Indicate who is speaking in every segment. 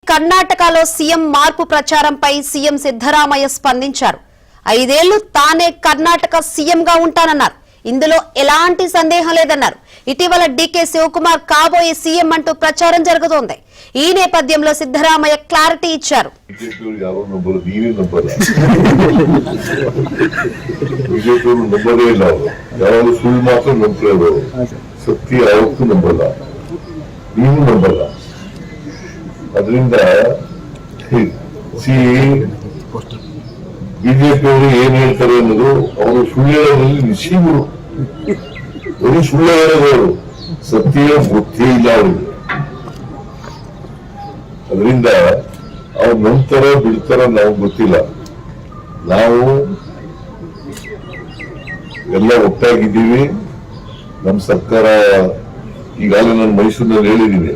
Speaker 1: కర్ణాటకలో సీఎం మార్పు ప్రచారంపై సీఎం సిద్ధరామయ్య స్పందించారు. 5 ఏళ్లు తానే కర్ణాటక సీఎంగా ఉంటానన్నారు. ఇందులో ఎలాంటి సందేహం లేదన్నారు. ఇటీవల డీకే శివకుమార్ కాబోయే సీఎం అంటూ ప్రచారం జరుగుతోంది. ఈ నేపథ్యంలో సిద్ధరామయ్య క్లారిటీ ఇచ్చారు.
Speaker 2: ಅದರಿಂದ ಬಿಜೆಪಿಯವರು ಏನ್ ಹೇಳ್ತಾರೆ ಅನ್ನೋದು ಅವರು ಸುಳ್ಳು ಹೇಳೋದ್ರಲ್ಲಿ ನಿಶ್ಚಯಗಳು ಬರೀ ಸುಳ್ಳು ಹೇಳೋದವರು ಸತ್ಯ ಗೊತ್ತೇ ಇಲ್ಲ ಅವರಿಗೆ. ಅದರಿಂದ ಅವ್ರು ನಂಬ್ತಾರ ಬಿಡ್ತಾರ ನಾವು ಗೊತ್ತಿಲ್ಲ. ನಾವು ಎಲ್ಲ ಒಟ್ಟಾಗಿದ್ದೀವಿ. ನಮ್ಮ ಸರ್ಕಾರ ಈಗಾಗಲೇ ನಾನು ಮೈಸೂರಿನಲ್ಲಿ ಹೇಳಿದ್ದೀನಿ,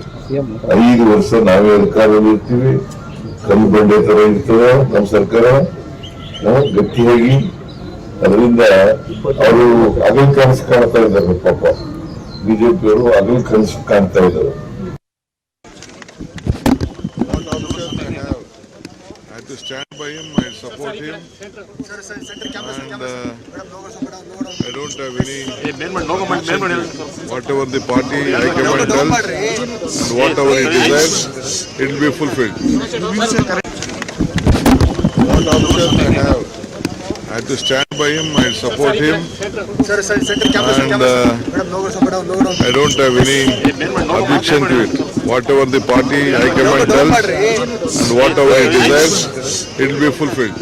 Speaker 2: 5 ವರ್ಷ ನಾವೇ ಅಧಿಕಾರದಲ್ಲಿ ಇರ್ತೀವಿ. ಕಲ್ಲು ಬಂಡೆ ತರ ಇರ್ತದೆ ನಮ್ಮ ಸರ್ಕಾರ ಗಟ್ಟಿಯಾಗಿ. ಅದರಿಂದ ಅವರು ಹಗಲು ಕನಸು ಕಾಣ್ತಾ ಇದ್ದಾರೆ. ಪಾಪ ಬಿಜೆಪಿಯವರು ಹಗಲು ಕನಸು ಕಾಣ್ತಾ ಇದ್ದಾರೆ.
Speaker 3: I have to stand by him, I support him, and I don't have any, whatever the party high-command tells and whatever he desires, it will be fulfilled. What option I have? I have to stand by him, I support him, and I don't have any objection to it. Whatever the party high-command tells and whatever he desires, it will be fulfilled.